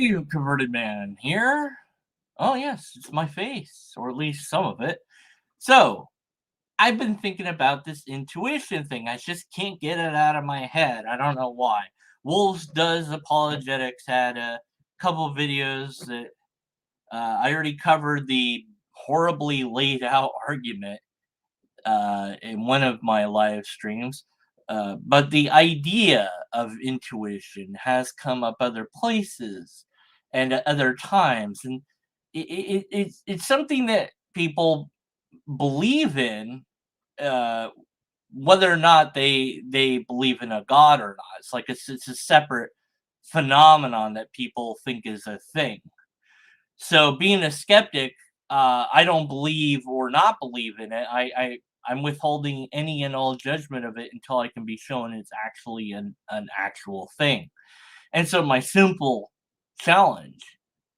you, converted man? Here? Oh, yes, it's my face, or at least some of it. So, I've been thinking about this intuition thing. I just can't get it out of my head. I don't know why. Wolves Does Apologetics had a couple of videos that I already covered the horribly laid out argument in one of my live streams. But the idea of intuition has come up other places and at other times, and it's something that people believe in, uh, whether or not they believe in a god or not. It's like it's a separate phenomenon that people think is a thing. So being a skeptic, I don't believe or not believe in it. I'm withholding any and all judgment of it until I can be shown it's actually an actual thing. And so my simple challenge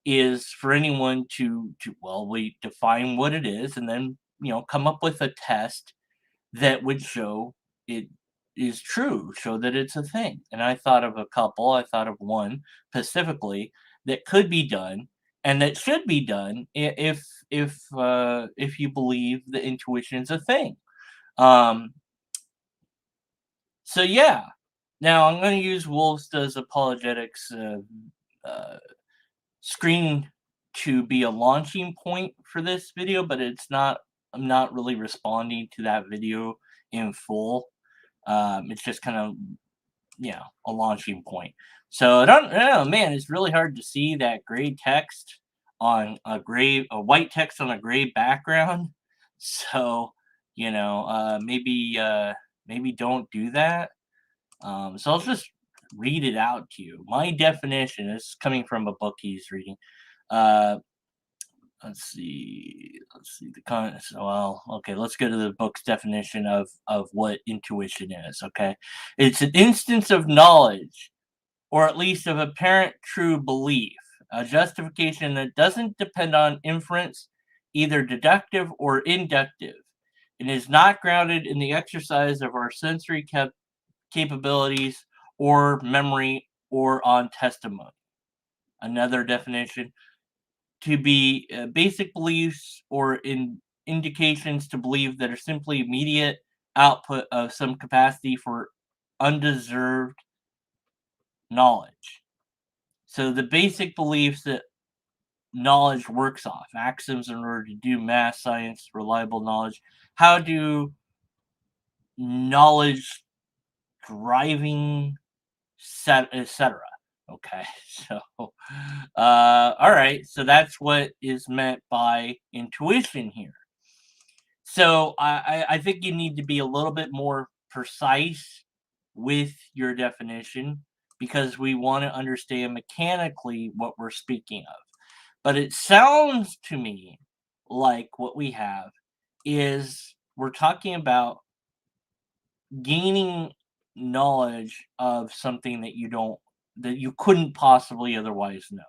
is for anyone to well, we define what it is and then come up with a test that would show it is true, show that it's a thing. And I thought of a couple. I thought of one specifically that could be done and that should be done if you believe the intuition is a thing. Um, so yeah. Now I'm going to use Wolves Does Apologetics uh, screen to be a launching point for this video, but it's not. I'm not really responding to that video in full. It's just kind of a launching point. So I don't know, man. It's really hard to see that gray text on a white text on a gray background. So maybe don't do that. So I'll just read it out to you. My definition is coming from a book he's reading. Uh, let's see the comments. Well, okay, let's go to the book's definition of what intuition is. Okay, it's an instance of knowledge, or at least of apparent true belief, a justification that doesn't depend on inference, either deductive or inductive, and is not grounded in the exercise of our sensory capabilities or memory or on testimony. Another definition: to be basic beliefs or indications to believe that are simply immediate output of some capacity for undeserved knowledge. So the basic beliefs that knowledge works off, axioms in order to do math, science, reliable knowledge. How do knowledge driving, etc. Okay, so all right, so that's what is meant by intuition here. So I think you need to be a little bit more precise with your definition because we want to understand mechanically what we're speaking of. But it sounds to me like what we have is we're talking about gaining knowledge of something that you couldn't possibly otherwise know.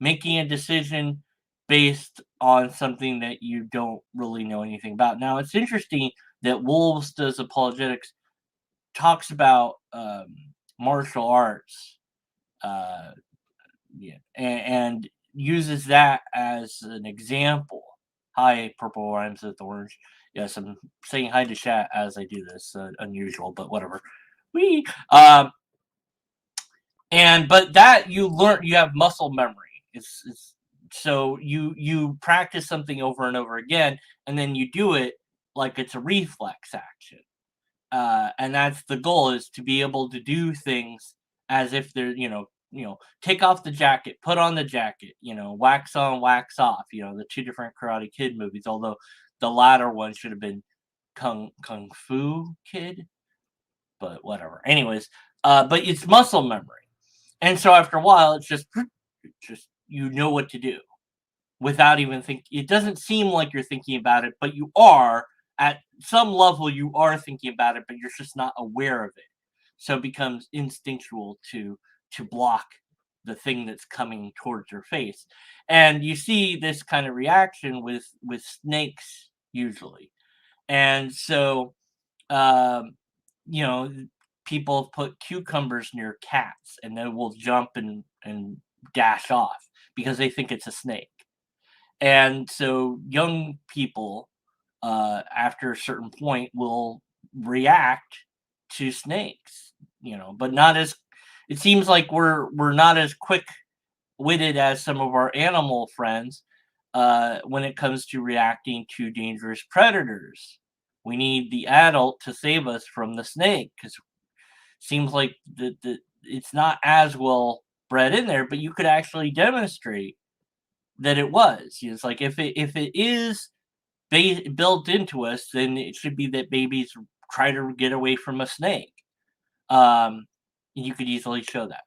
Making a decision based on something that you don't really know anything about. Now, it's interesting that Wolves Does Apologetics talks about martial arts, uh, yeah, and uses that as an example. Hi, Purple Rhymes with Orange. Yes, I'm saying hi to chat as I do this. Unusual, but whatever. We but that you have muscle memory. It's so you practice something over and over again, and then you do it like it's a reflex action. And that's the goal, is to be able to do things as if they're take off the jacket, put on the jacket, wax on, wax off, the two different Karate Kid movies, although the latter one should have been Kung Fu Kid, but whatever. Anyways, but it's muscle memory, and so after a while it's just you know what to do without even thinking. It doesn't seem like you're thinking about it, but you are. At some level you are thinking about it, but you're just not aware of it. So it becomes instinctual to block the thing that's coming towards your face. And you see this kind of reaction with snakes usually. And so um, people put cucumbers near cats and they will jump and dash off because they think it's a snake. And so young people, after a certain point, will react to snakes, but not as it seems like we're not as quick witted as some of our animal friends when it comes to reacting to dangerous predators. We need the adult to save us from the snake because seems like it's not as well bred in there, but you could actually demonstrate that it was. It's like if it is built into us, then it should be that babies try to get away from a snake. You could easily show that.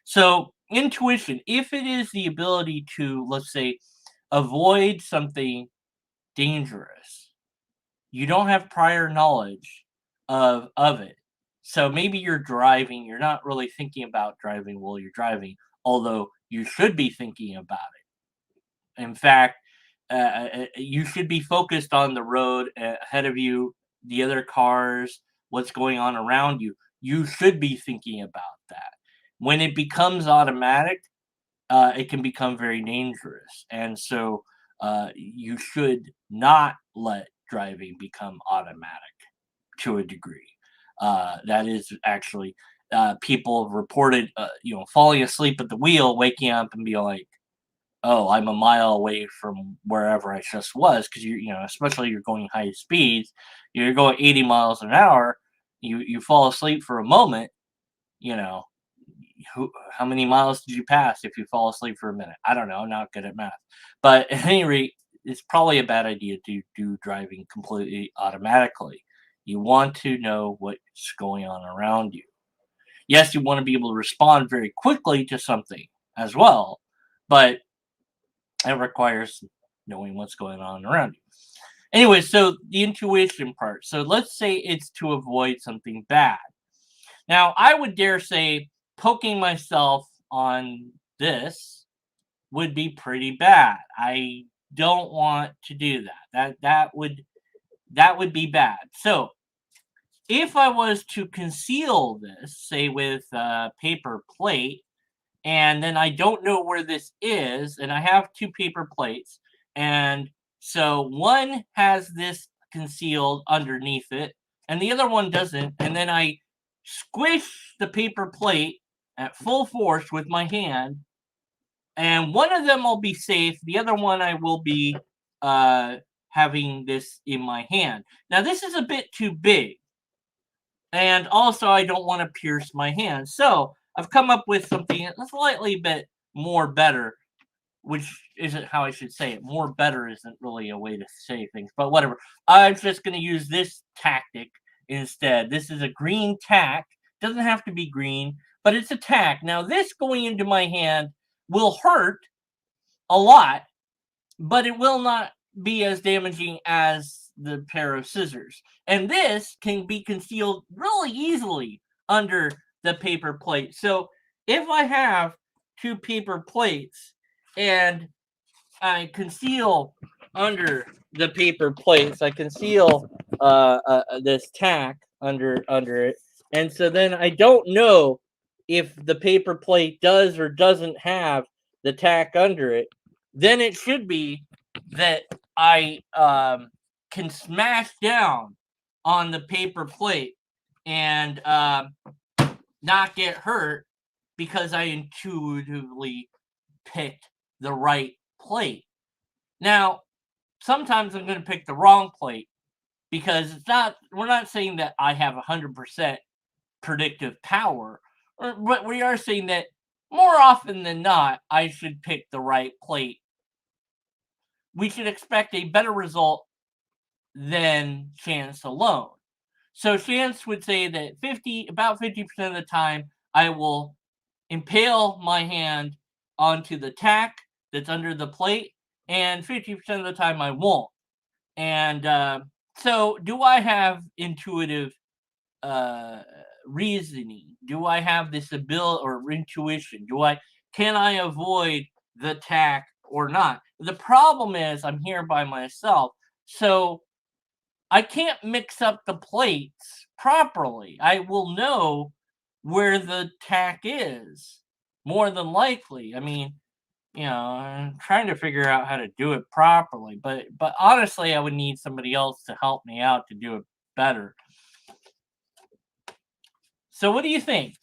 So intuition, if it is the ability to, let's say, avoid something dangerous, you don't have prior knowledge of it. So maybe you're driving, you're not really thinking about driving while you're driving, although you should be thinking about it. In fact, you should be focused on the road ahead of you, the other cars, what's going on around you. You should be thinking about that. When it becomes automatic, it can become very dangerous. And so you should not let driving become automatic to a degree. That is actually, people have reported, falling asleep at the wheel, waking up and being like, oh, I'm a mile away from wherever I just was, because especially you're going high speeds, you're going 80 miles an hour, you fall asleep for a moment, you know, how many miles did you pass if you fall asleep for a minute? I don't know, I'm not good at math. But at any rate, it's probably a bad idea to do driving completely automatically. You want to know what's going on around you. Yes, you want to be able to respond very quickly to something as well, but it requires knowing what's going on around you. Anyway, so the intuition part. So let's say it's to avoid something bad. Now, I would dare say poking myself on this would be pretty bad. I don't want to do that. That would be bad. So, if I was to conceal this, say with a paper plate, and then I don't know where this is, and I have two paper plates, and so one has this concealed underneath it, and the other one doesn't, and then I squish the paper plate at full force with my hand, and one of them will be safe, the other one I will be uh, having this in my hand. Now, this is a bit too big, and also I don't want to pierce my hand, so I've come up with something that's slightly bit more better, which isn't how I should say it. More better isn't really a way to say things, but whatever. I'm just going to use this tactic instead. This is a green tack. Doesn't have to be green, but it's a tack. Now, this going into my hand will hurt a lot, but it will not be as damaging as the pair of scissors. And this can be concealed really easily under the paper plate. So if I have two paper plates and I conceal under the paper plates, I conceal this tack under it, and so then I don't know if the paper plate does or doesn't have the tack under it. Then it should be that I can smash down on the paper plate and not get hurt because I intuitively picked the right plate. Now, sometimes I'm going to pick the wrong plate because we're not saying that I have 100% predictive power, but we are saying that more often than not, I should pick the right plate. We should expect a better result than chance alone. So chance would say that about 50% of the time, I will impale my hand onto the tack that's under the plate, and 50% of the time I won't. And so, do I have intuitive uh, reasoning? Do I have this ability or intuition? Can I avoid the tack or not? The problem is I'm here by myself, so I can't mix up the plates properly. I will know where the tack is, more than likely. I mean, I'm trying to figure out how to do it properly, but honestly, I would need somebody else to help me out to do it better. So what do you think?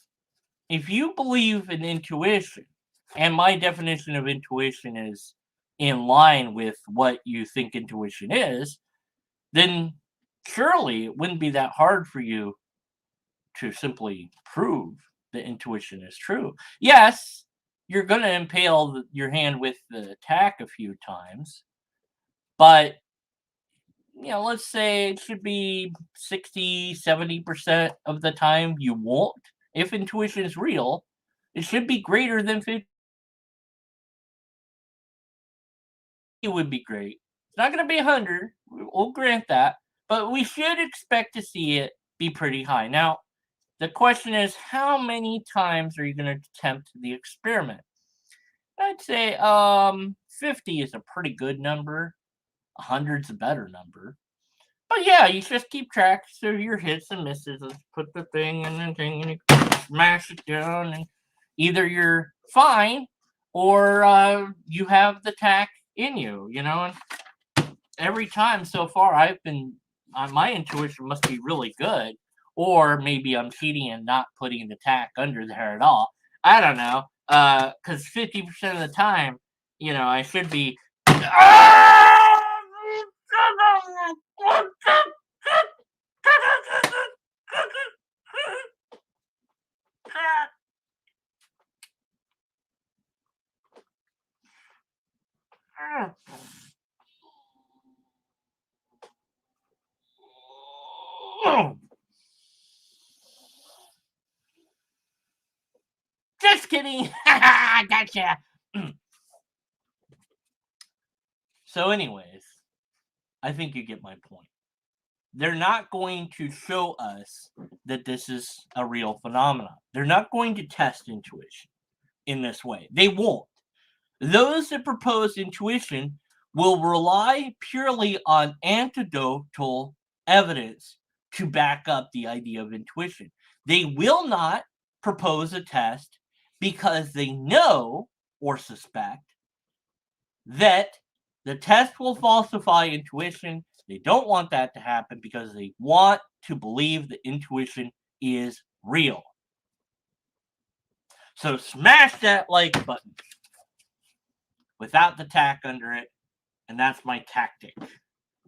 If you believe in intuition, and my definition of intuition is in line with what you think intuition is, then surely it wouldn't be that hard for you to simply prove that intuition is true. Yes, you're going to impale your hand with the tack a few times, but let's say it should be 60, 70% of the time you won't. If intuition is real, it should be greater than 50. It would be great. It's not going to be 100. We'll grant that, but we should expect to see it be pretty high. Now, the question is, how many times are you going to attempt the experiment? I'd say 50 is a pretty good number. 100's a better number. But yeah, you just keep track so your hits and misses. Let's put the thing in the thing and you smash it down, and either you're fine or you have the tack in you. And every time so far, I've been my intuition must be really good, or maybe I'm cheating and not putting the tack under there at all. I don't know, because 50% of the time, I should be. Just kidding. Gotcha. So, anyways, I think you get my point. They're not going to show us that this is a real phenomenon. They're not going to test intuition in this way. They won't. Those that propose intuition will rely purely on anecdotal evidence to back up the idea of intuition. They will not propose a test because they know or suspect that the test will falsify intuition. They don't want that to happen because they want to believe that intuition is real. So smash that like button without the tack under it, and that's my tactic.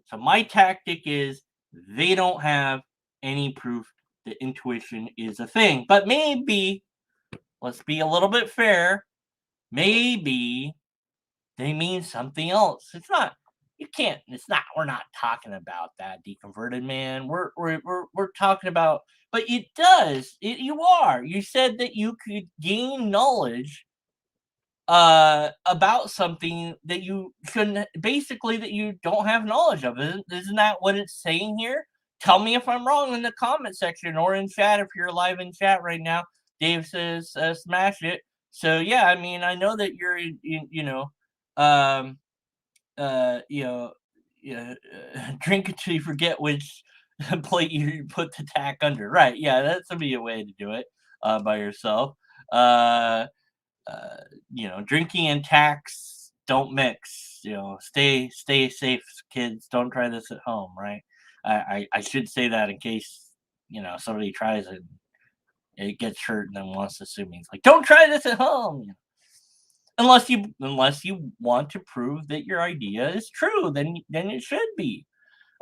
So my tactic is they don't have any proof that intuition is a thing. But maybe, let's be a little bit fair, maybe they mean something else. It's not, we're not talking about that deconverted man. We're talking about, but it does, you are. You said that you could gain knowledge about something that you shouldn't, basically, that you don't have knowledge of. Isn't that what it's saying here? Tell me if I'm wrong in the comment section or in chat if you're live in chat right now. Dave says smash it. So yeah, I mean, I know that you're um drink until you forget which plate you put the tack under. Right? Yeah, that's be a way to do it by yourself. Drinking and tax don't mix. Stay safe, kids. Don't try this at home, right? I should say that in case somebody tries it, it gets hurt, and then wants to sue me. It's like, don't try this at home. Unless you want to prove that your idea is true, then it should be.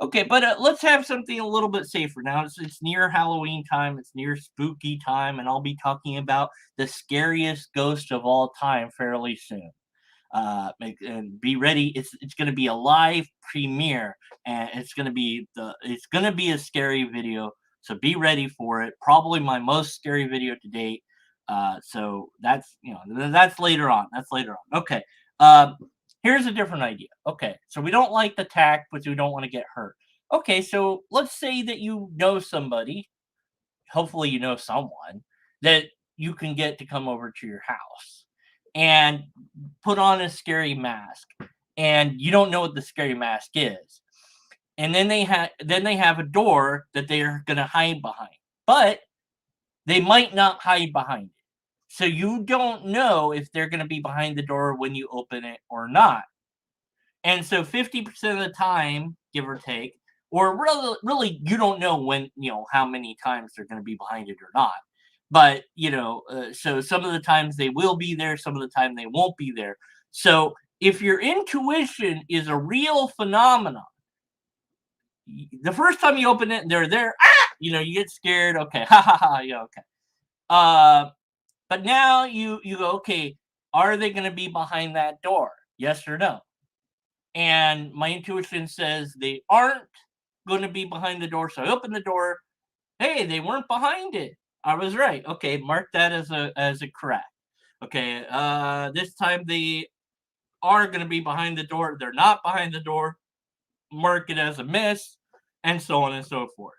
Okay, but let's have something a little bit safer now. It's near Halloween time. It's near spooky time, and I'll be talking about the scariest ghost of all time fairly soon. And be ready. It's going to be a live premiere, and it's going to be a scary video. So be ready for it. Probably my most scary video to date. So that's later on. That's later on. Okay. Here's a different idea. Okay, so we don't like the tack, but we don't want to get hurt. Okay, so let's say that you know somebody, hopefully you know someone, that you can get to come over to your house and put on a scary mask, and you don't know what the scary mask is. And then they have a door that they're going to hide behind. But they might not hide behind it. So you don't know if they're going to be behind the door when you open it or not. And so 50% of the time, give or take, or really you don't know when, how many times they're going to be behind it or not. But, so some of the times they will be there, some of the time they won't be there. So if your intuition is a real phenomenon, the first time you open it and they're there, you get scared. Okay, ha ha ha, yeah, okay. But now you go, okay, are they going to be behind that door? Yes or no? And my intuition says they aren't going to be behind the door. So I open the door. Hey, they weren't behind it. I was right. Okay, mark that as a correct. Okay, this time they are going to be behind the door. They're not behind the door. Mark it as a miss, and so on and so forth.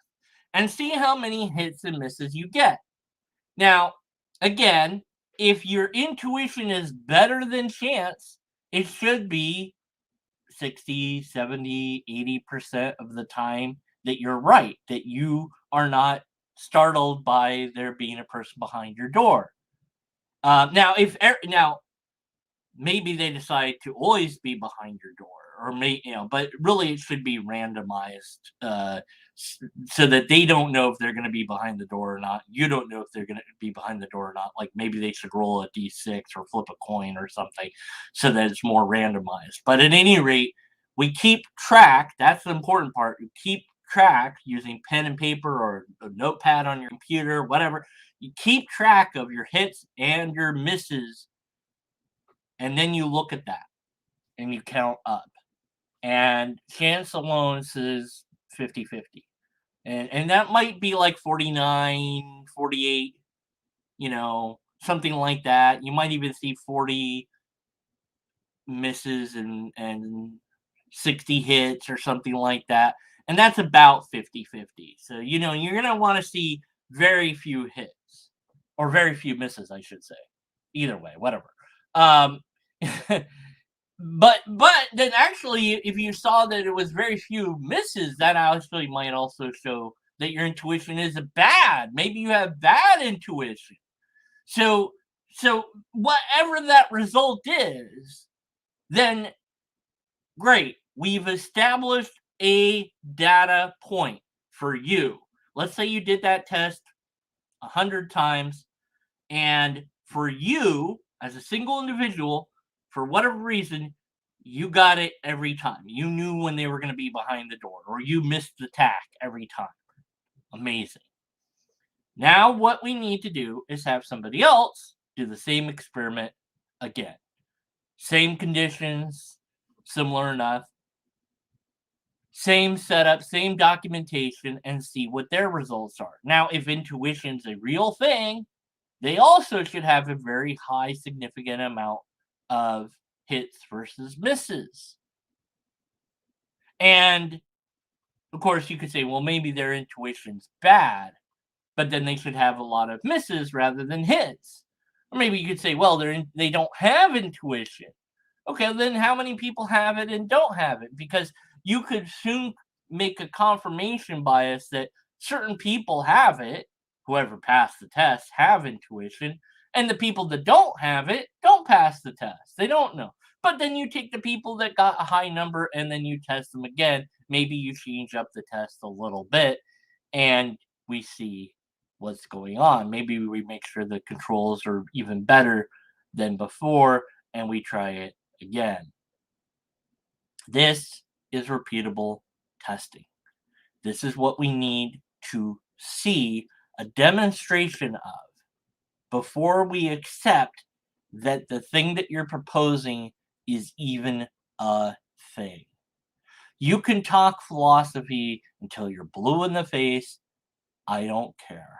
And see how many hits and misses you get. Now, again, if your intuition is better than chance, it should be 60, 70, 80% of the time that you're right, that you are not startled by there being a person behind your door. Now, maybe they decide to always be behind your door, or but really it should be randomized, so that they don't know if they're going to be behind the door or not. You don't know if they're going to be behind the door or not. Like maybe they should roll a d6 or flip a coin or something, so that it's more randomized. But at any rate, we keep track. That's the important part. You keep track using pen and paper or a notepad on your computer, whatever. You keep track of your hits and your misses, and then you look at that and you count up. And chance alone says 50-50. And that might be like 49, 48, something like that. You might even see 40 misses and 60 hits or something like that. And that's about 50-50. So, you're going to want to see very few hits, or very few misses, I should say. Either way, whatever. But then actually, if you saw that it was very few misses, that actually might also show that your intuition is bad. Maybe you have bad intuition. So whatever that result is, then great. We've established a data point for you. Let's say you did that test 100 times, and for you as a single individual, for whatever reason, you got it every time. You knew when they were going to be behind the door, or you missed the tack every time. Amazing. Now what we need to do is have somebody else do the same experiment again. Same conditions, similar enough. Same setup, same documentation, and see what their results are. Now, if intuition's a real thing, they also should have a very high significant amount of hits versus misses. And of course, you could say, well, maybe their intuition's bad, but then they should have a lot of misses rather than hits. Or maybe you could say, well, they don't have intuition. Okay, then how many people have it and don't have it? Because you could soon make a confirmation bias that certain people have it, whoever passed the test have intuition, and the people that don't have it don't pass the test. They don't know. But then you take the people that got a high number and then you test them again. Maybe you change up the test a little bit and we see what's going on. Maybe we make sure the controls are even better than before and we try it again. This is repeatable testing. This is what we need to see a demonstration of before we accept that the thing that you're proposing is even a thing. You can talk philosophy until you're blue in the face. I don't care.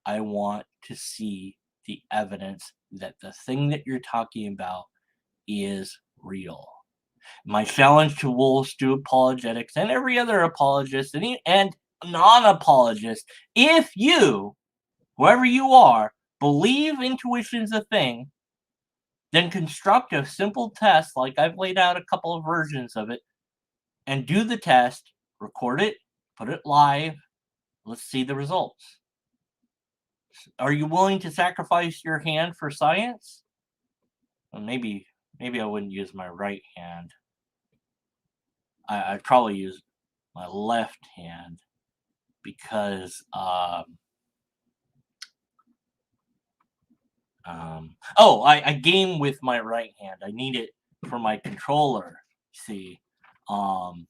I want to see the evidence that the thing that you're talking about is real. My challenge to Wolves Do Apologetics and every other apologist and non-apologist, if you, whoever you are, believe intuition's a thing, then construct a simple test like I've laid out a couple of versions of it and do the test, record it, put it live. Let's see the results. Are you willing to sacrifice your hand for science? Well, maybe I wouldn't use my right hand. I'd probably use my left hand because oh, I game with my right hand. I need it for my controller. See, um,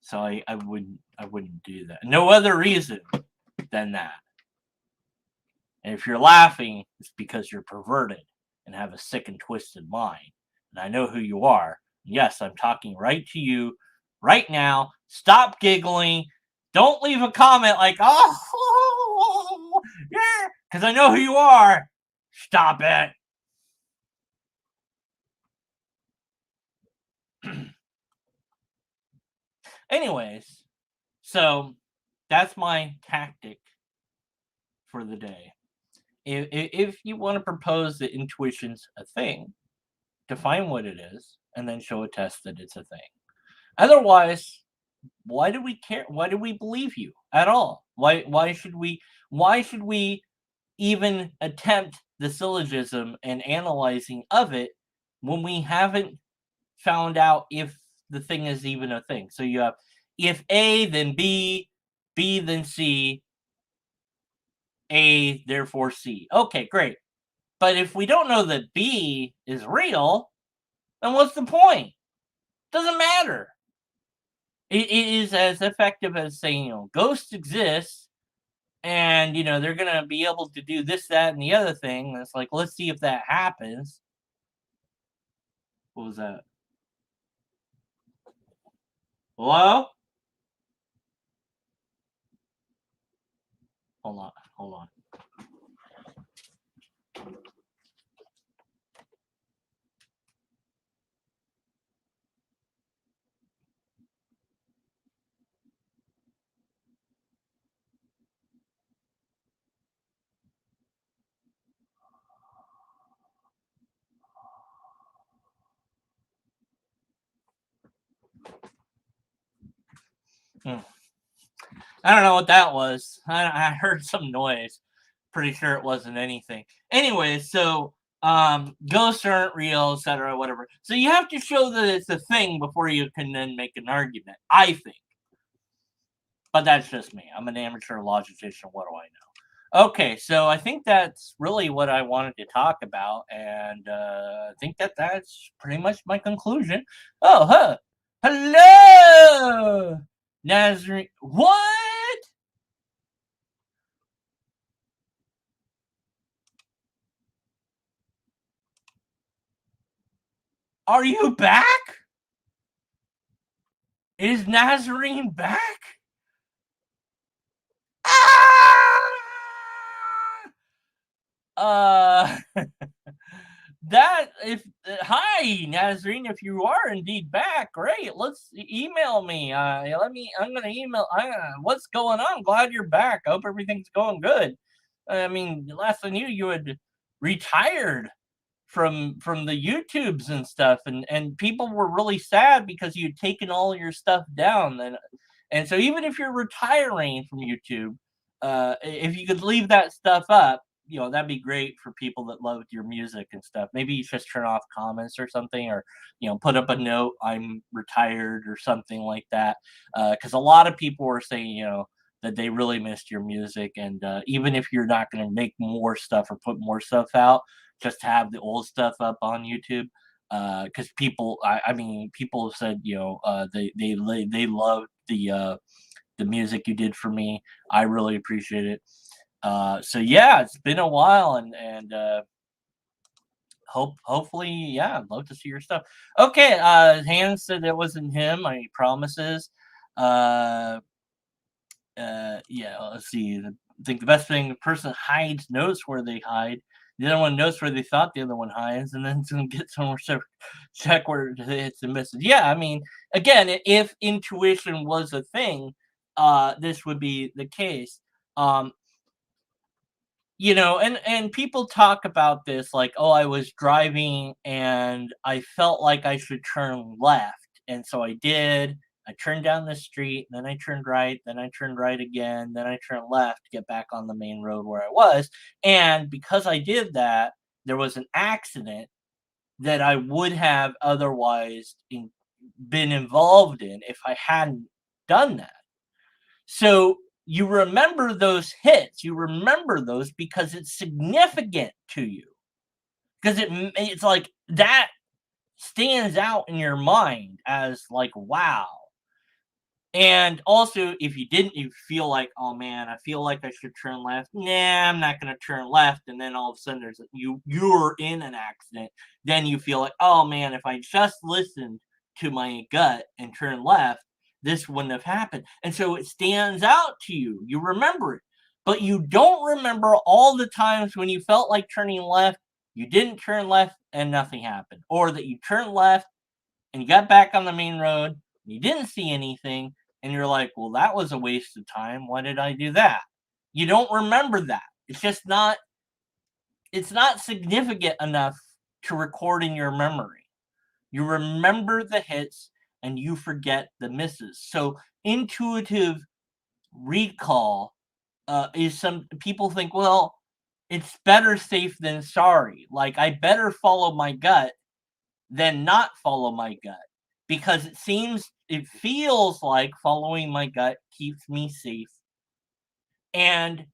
so I wouldn't do that. No other reason than that. And if you're laughing, it's because you're perverted and have a sick and twisted mind. And I know who you are. Yes, I'm talking right to you right now. Stop giggling. Don't leave a comment like, oh, yeah, because I know who you are. Stop it. Anyways, so that's my tactic for the day. If you want to propose that intuition's a thing, define what it is, and then show a test that it's a thing. Otherwise, why do we care? Why do we believe you at all? Why should we even attempt the syllogism and analyzing of it when we haven't found out if the thing is even a thing? So you have if A then B, B then C, A therefore C. Okay, great. But if we don't know that B is real, then what's the point? Doesn't matter. It is as effective as saying, ghosts exist and, they're going to be able to do this, that, and the other thing. And it's like, let's see if that happens. What was that? Hello? Hold on. Hmm. I don't know what that was. I heard some noise. Pretty sure it wasn't anything. Anyway, so ghosts aren't real, etc., whatever. So you have to show that it's a thing before you can then make an argument, I think. But that's just me. I'm an amateur logician. What do I know? Okay, so I think that's really what I wanted to talk about, and I think that's pretty much my conclusion. Oh, huh. Hello, Nazarene. What? Are you back? Is Nazarene back? Ah! Uh, that if hi Nazarene, if you are indeed back, great. Let's email me. I'm gonna email. What's going on? Glad you're back. I hope everything's going good. I mean, last I knew, you had retired from the YouTubes and stuff, and people were really sad because you'd taken all your stuff down. And so even if you're retiring from YouTube, if you could leave that stuff up, that'd be great for people that loved your music and stuff. Maybe you just turn off comments or something, or put up a note, I'm retired or something like that. Because a lot of people were saying, that they really missed your music, and even if you're not going to make more stuff or put more stuff out, just have the old stuff up on YouTube. Because people, I mean, people have said, they loved the music you did for me. I really appreciate it. So yeah, it's been a while, and hopefully, yeah, I'd love to see your stuff. Okay, Hans said it wasn't him. I promises. Uh, yeah, let's see. I think the best thing, the person hides knows where they hide. The other one knows where they thought the other one hides, and then some get somewhere check where it's a message. Yeah, I mean, again, if intuition was a thing, this would be the case. And people talk about this like, oh, I was driving and I felt like I should turn left, and so I did. I turned down the street, then I turned right, then I turned right again, then I turned left to get back on the main road where I was. And because I did that, there was an accident that I would have otherwise been involved in if I hadn't done that. So you remember those hits, you remember those because it's significant to you. Because it's like that stands out in your mind as like, wow. And also, if you didn't, you feel like, oh man, I feel like I should turn left. Nah, I'm not gonna turn left. And then all of a sudden, you're in an accident. Then you feel like, oh man, if I just listened to my gut and turned left, this wouldn't have happened. And so it stands out to you. You remember it, but you don't remember all the times when you felt like turning left, you didn't turn left, and nothing happened, or that you turned left and you got back on the main road, you didn't see anything, and you're like, well, that was a waste of time. Why did I do that? You don't remember that. It's not significant enough to record in your memory. You remember the hits and you forget the misses. So intuitive recall is some people think, well, it's better safe than sorry. Like I better follow my gut than not follow my gut because it feels like following my gut keeps me safe. And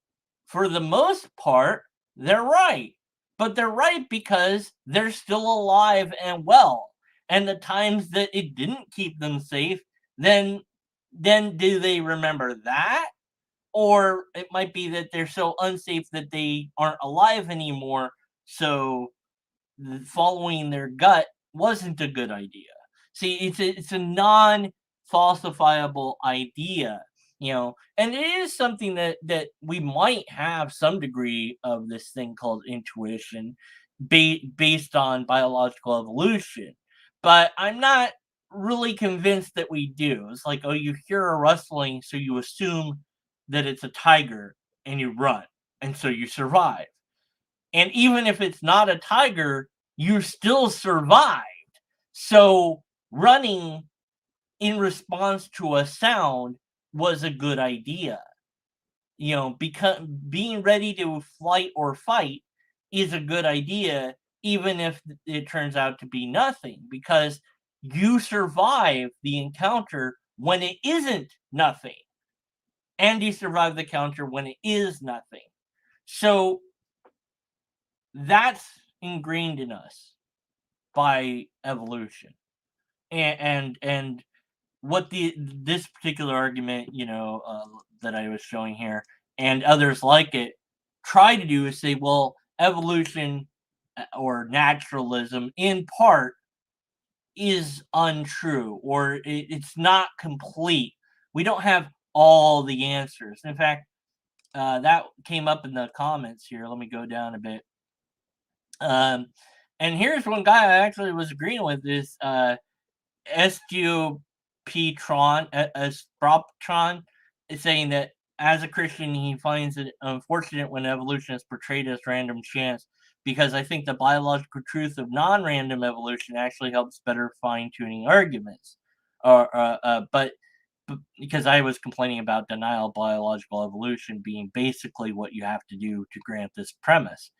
for the most part, they're right. But they're right because they're still alive and well. And the times that it didn't keep them safe, then do they remember that? Or it might be that they're so unsafe that they aren't alive anymore. So following their gut wasn't a good idea. See, it's a non-falsifiable idea, and it is something that we might have some degree of this thing called intuition, based on biological evolution, but I'm not really convinced that we do. It's like, oh, you hear a rustling, so you assume that it's a tiger, and you run, and so you survive. And even if it's not a tiger, you still survived. So running in response to a sound was a good idea. Because being ready to flight or fight is a good idea, even if it turns out to be nothing, because you survive the encounter when it isn't nothing, and you survive the encounter when it is nothing. So that's ingrained in us by evolution. And what this particular argument, that I was showing here, and others like it, try to do is say, well, evolution or naturalism in part is untrue, or it's not complete. We don't have all the answers. In fact, that came up in the comments here. Let me go down a bit. And here's one guy I actually was agreeing with, is SGOPtron, Sproptron, is saying that as a Christian, he finds it unfortunate when evolution is portrayed as random chance, because I think the biological truth of non-random evolution actually helps better fine-tuning arguments. But because I was complaining about denial of biological evolution being basically what you have to do to grant this premise.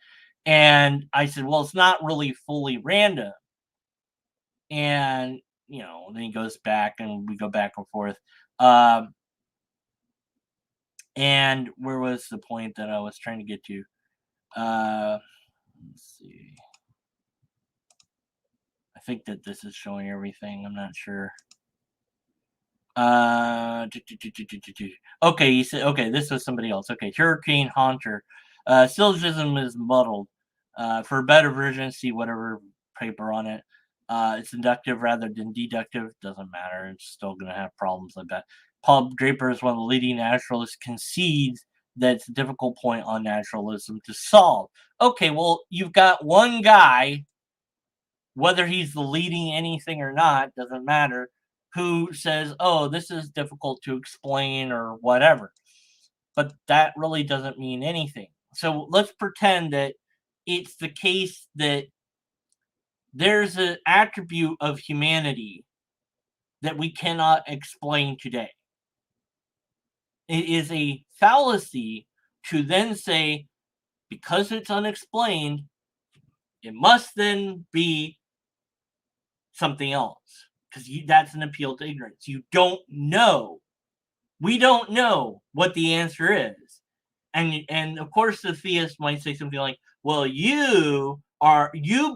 And I said, well, it's not really fully random. And, then he goes back and we go back and forth. And where was the point that I was trying to get to? Let's see. I think that this is showing everything. I'm not sure. Okay, he said, okay, this was somebody else. Okay, Hurricane Haunter. Syllogism is muddled. For a better version, see whatever paper on it. It's inductive rather than deductive. Doesn't matter. It's still going to have problems like that. Paul Draper is one of the leading naturalists, concedes that it's a difficult point on naturalism to solve. Okay, well, you've got one guy, whether he's the leading anything or not, doesn't matter, who says, oh, this is difficult to explain or whatever. But that really doesn't mean anything. So let's pretend that it's the case that there's an attribute of humanity that we cannot explain today. It is a fallacy to then say, because it's unexplained, it must then be something else. Because that's an appeal to ignorance. You don't know. We don't know what the answer is. And of course the theist might say something like, well, you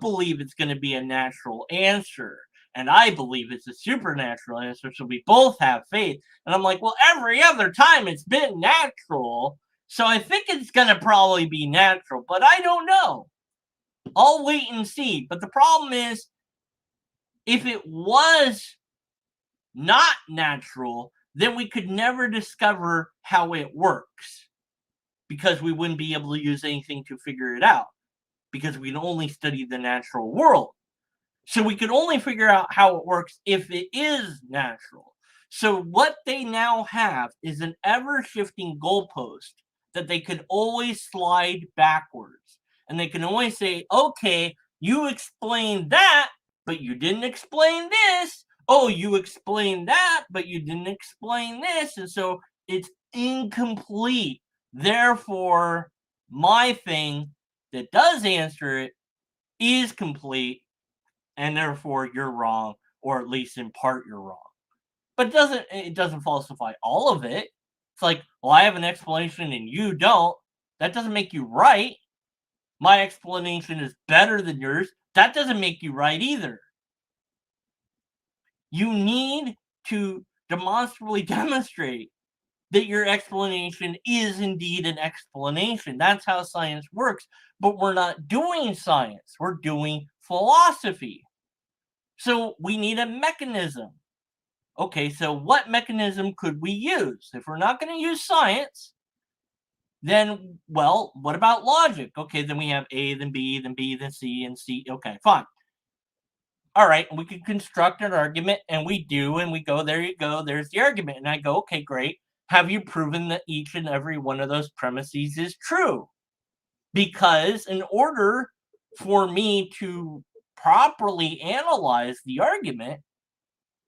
believe it's going to be a natural answer, and I believe it's a supernatural answer, so we both have faith. And I'm like, well, every other time it's been natural, so I think it's going to probably be natural, but I don't know. I'll wait and see. But the problem is, if it was not natural, then we could never discover how it works, because we wouldn't be able to use anything to figure it out, because we can only study the natural world. So we can only figure out how it works if it is natural. So what they now have is an ever-shifting goalpost that they can always slide backwards. And they can always say, okay, you explained that, but you didn't explain this. Oh, you explained that, but you didn't explain this. And so it's incomplete. Therefore, my thing that does answer it is complete, and therefore you're wrong, or at least in part you're wrong. But it doesn't falsify all of it. It's like, well, I have an explanation and you don't. That doesn't make you right. My explanation is better than yours. That doesn't make you right either. You need to demonstrably demonstrate that your explanation is indeed an explanation. That's how science works. But we're not doing science. We're doing philosophy. So we need a mechanism. Okay, so what mechanism could we use? If we're not going to use science, then, well, what about logic? Okay, then we have A, then B, then B, then C, and C. Okay, fine. All right, we can construct an argument, and we do, and we go, there you go, there's the argument. And I go, okay, great. Have you proven that each and every one of those premises is true? Because in order for me to properly analyze the argument,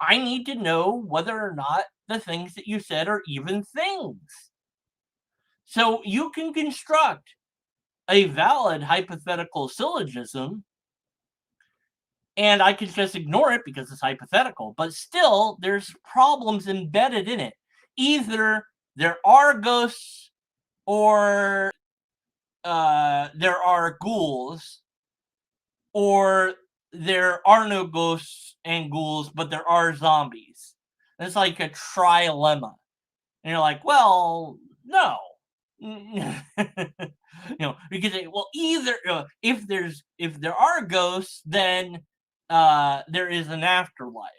I need to know whether or not the things that you said are even things. So you can construct a valid hypothetical syllogism, and I could just ignore it because it's hypothetical, but still there's problems embedded in it. Either there are ghosts, or there are ghouls, or there are no ghosts and ghouls, but there are zombies. It's like a trilemma. And you're like, well, no. Because well, either if there are ghosts, then there is an afterlife.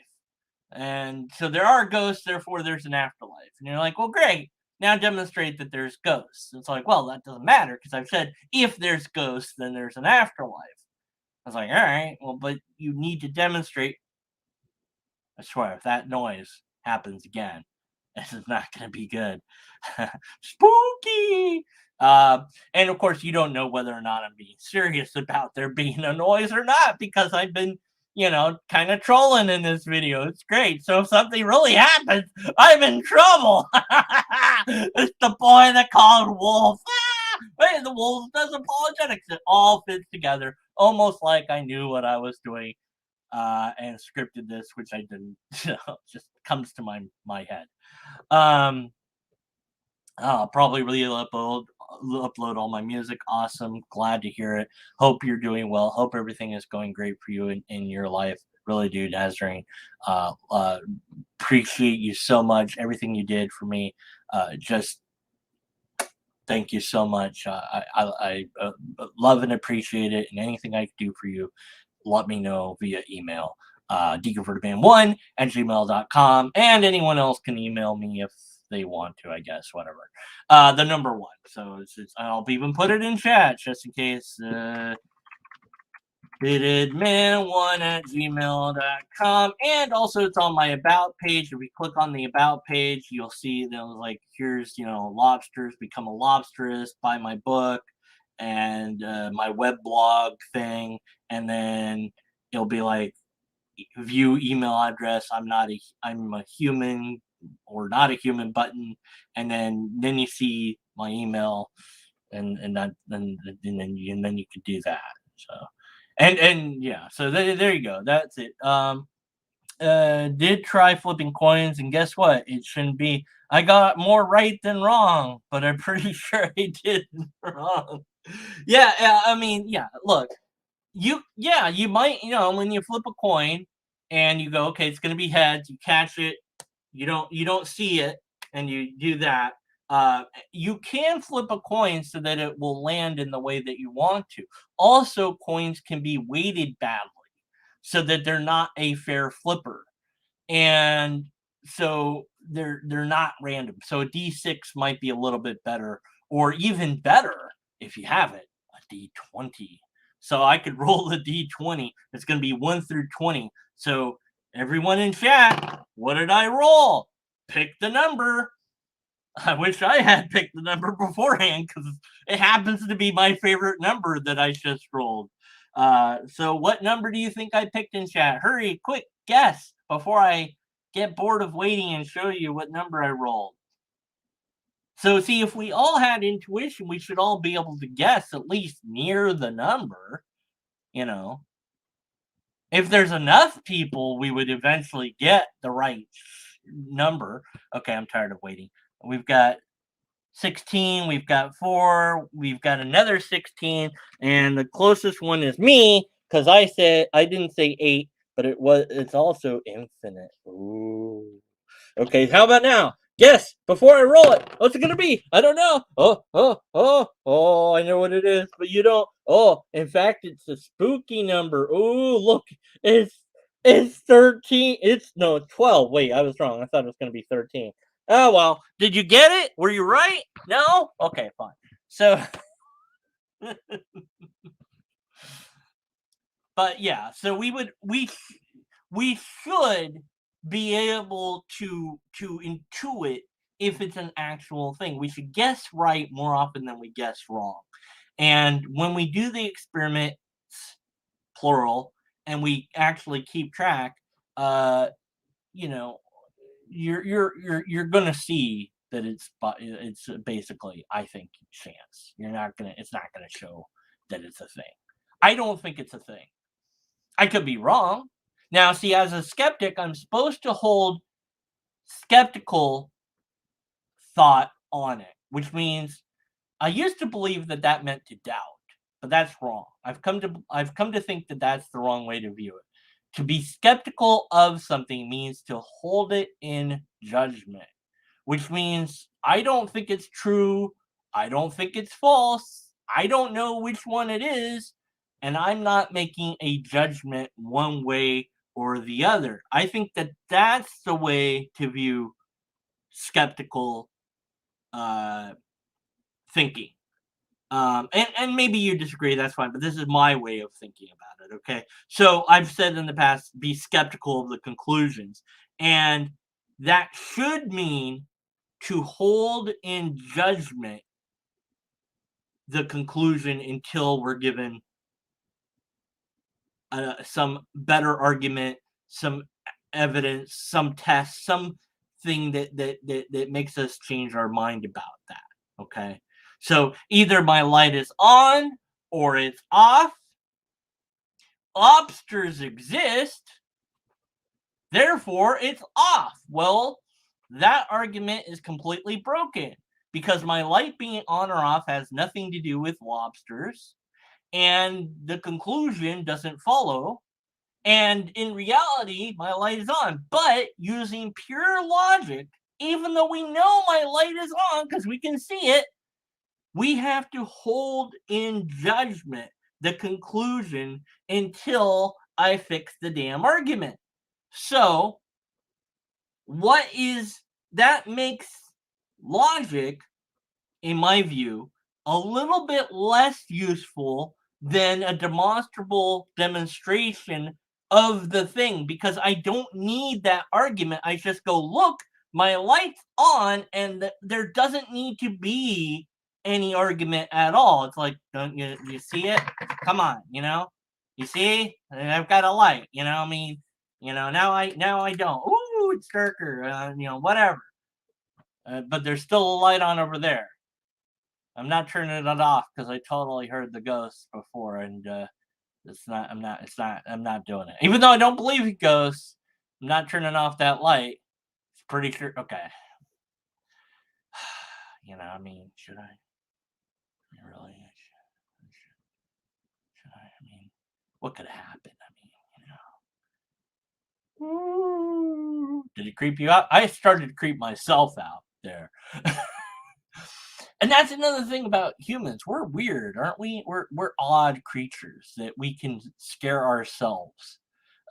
And so there are ghosts, therefore there's an afterlife. And you're like, well, great. Now demonstrate that there's ghosts. It's like, well, that doesn't matter, because I've said if there's ghosts, then there's an afterlife. I was like, all right, well, but you need to demonstrate. I swear, if that noise happens again, this is not going to be good. Spooky! And of course, you don't know whether or not I'm being serious about there being a noise or not, because I've been, kind of trolling in this video. It's great. So if something really happens, I'm in trouble. It's the boy that called Wolf. Hey, the Wolf does apologetics. It all fits together, almost like I knew what I was doing and scripted this, which I didn't. Just comes to my head. I'll probably really upload all my music. Awesome. Glad to hear it. Hope you're doing well. Hope everything is going great for you in your life. Really do, Nazarene. Appreciate you so much. Everything you did for me. Just thank you so much. I love and appreciate it. And anything I can do for you, let me know via email. deconvertedman1@gmail.com. And anyone else can email me if they want to, I guess, whatever. The number 1. So I'll even put it in chat just in case. convertedman1@gmail.com. And also it's on my about page. If you click on the about page, you'll see that like, here's, lobsters, become a lobsterist, buy my book, and my web blog thing. And then it'll be like view email address, I'm a human or not a human button, and then you see my email, and that and then you could do that. So and yeah, so there you go. That's it. Did try flipping coins, and guess what? It shouldn't be. I got more right than wrong, but I'm pretty sure I did wrong. Yeah, yeah. I mean, yeah. Look, you might, when you flip a coin and you go, okay, it's gonna be heads. You catch it. You don't see it, and you do that. You can flip a coin so that it will land in the way that you want to. Also, coins can be weighted badly so that they're not a fair flipper, and so they're not random. So a D6 might be a little bit better, or even better if you have it, a D20. So I could roll the D20. It's going to be 1 through 20. So everyone in chat, what did I roll? Pick the number. I wish I had picked the number beforehand because it happens to be my favorite number that I just rolled. So what number do you think I picked in chat? Hurry, quick, guess before I get bored of waiting and show you what number I rolled. So see, if we all had intuition, we should all be able to guess at least near the number, you know. If there's enough people, we would eventually get the right number. Okay, I'm tired of waiting. We've got 16, we've got 4, we've got another 16, and the closest one is me because I didn't say 8, but it's also infinite. Ooh. Okay, how about now? Guess before I roll it. What's it gonna be? I don't know. Oh, I know what it is, but you don't. Oh, in fact, it's a spooky number. Oh, look, it's 13. It's 12. Wait, I was wrong. I thought it was gonna be 13. Oh well. Did you get it? Were you right? No? Okay, fine. So but yeah, so we should be able to intuit if it's an actual thing. We should guess right more often than we guess wrong. And when we do the experiment, plural, and we actually keep track, uh, you know, you're gonna see that it's basically, I think, chance. It's not gonna show that it's a thing. I don't think it's a thing. I could be wrong. Now, see, as a skeptic, I'm supposed to hold skeptical thought on it, which means I used to believe that that meant to doubt, but that's wrong. I've come to think that that's the wrong way to view it. To be skeptical of something means to hold it in judgment, which means I don't think it's true. I don't think it's false. I don't know which one it is, and I'm not making a judgment one way or the other. I think that that's the way to view skeptical uh, thinking. And maybe you disagree, that's fine, but this is my way of thinking about it, okay? So I've said in the past, be skeptical of the conclusions. And that should mean to hold in judgment the conclusion until we're given some better argument, some evidence, some test, something that makes us change our mind about that. Okay, so either my light is on or it's off. Lobsters exist, therefore it's off. Well, that argument is completely broken because my light being on or off has nothing to do with lobsters, and the conclusion doesn't follow. And in reality, my light is on. But using pure logic, even though we know my light is on because we can see it, we have to hold in judgment the conclusion until I fix the damn argument. So, what is that makes logic, in my view, a little bit less useful than a demonstrable demonstration of the thing because I don't need that argument. I just go, look, my light's on, and there doesn't need to be any argument at all. It's like, don't you see it? Come on, you see? I've got a light, I mean, Now I don't. Ooh, it's darker. Whatever. But there's still a light on over there. I'm not turning it off because I totally heard the ghost before, and it's not. I'm not. It's not. I'm not doing it. Even though I don't believe in ghosts, I'm not turning off that light. It's pretty sure. Okay. I mean, should I? Really? Should I? I mean, what could happen? I mean. Did it creep you out? I started to creep myself out there. And that's another thing about humans. We're weird, aren't we? We're odd creatures that we can scare ourselves.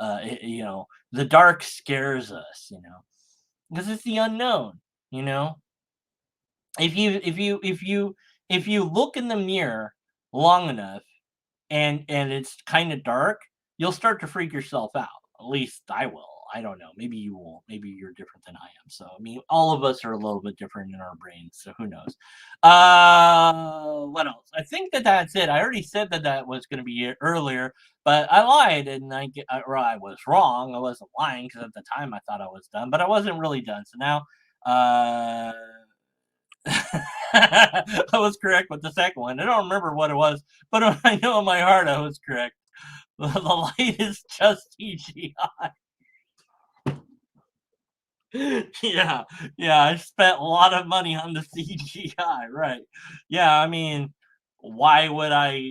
The dark scares us, because it's the unknown, you know. If you look in the mirror long enough and it's kind of dark, you'll start to freak yourself out. At least I will. I don't know. Maybe you won't. Maybe you're different than I am. So I mean, all of us are a little bit different in our brains. So who knows? What else? I think that's it. I already said that was going to be it earlier, but I lied and or I was wrong. I wasn't lying because at the time I thought I was done, but I wasn't really done. So now, I was correct with the second one. I don't remember what it was, but I know in my heart I was correct. The light is just CGI. Yeah, yeah. I spent a lot of money on the CGI, right? Yeah, I mean, why would I?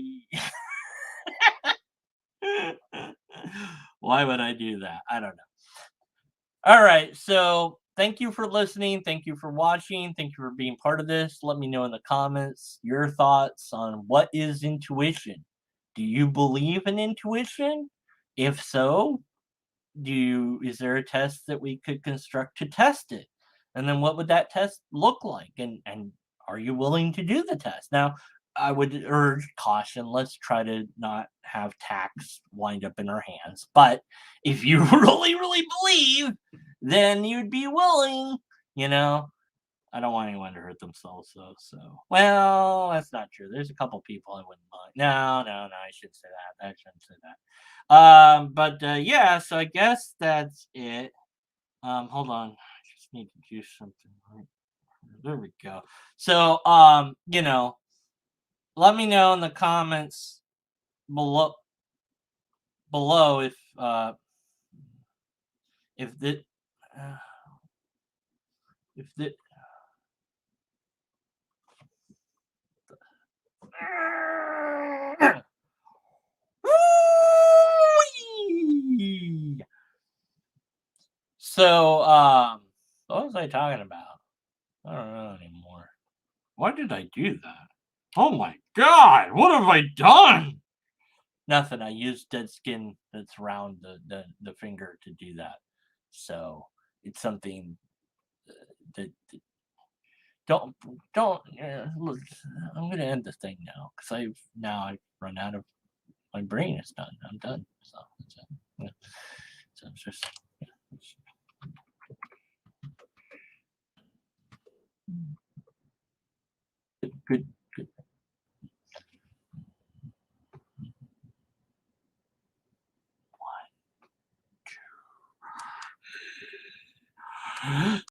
Why would I do that? I don't know. All right, so thank you for listening. Thank you for watching. Thank you for being part of this. Let me know in the comments your thoughts on what is intuition. Do you believe in intuition? If so, is there a test that we could construct to test it? And then what would that test look like? And are you willing to do the test? Now, I would urge caution. Let's try to not have tax wind up in our hands. But if you really, really believe, then you'd be willing, you know. I don't want anyone to hurt themselves, though. So, well, that's not true. There's a couple people I wouldn't mind. No, no, no. I shouldn't say that. I shouldn't say that. But yeah. So I guess that's it. Hold on. I just need to do something. Right. There we go. So, let me know in the comments below if the uh, if the So, what was I talking about? I don't know anymore. Why did I do that? Oh my god, what have I done? Nothing. I used dead skin that's around the finger to do that. So it's something that don't don't. Look, I'm gonna end the thing now because I've run out of my brain. Is done. I'm done. So, yeah. So it's just. Yeah, good. Good.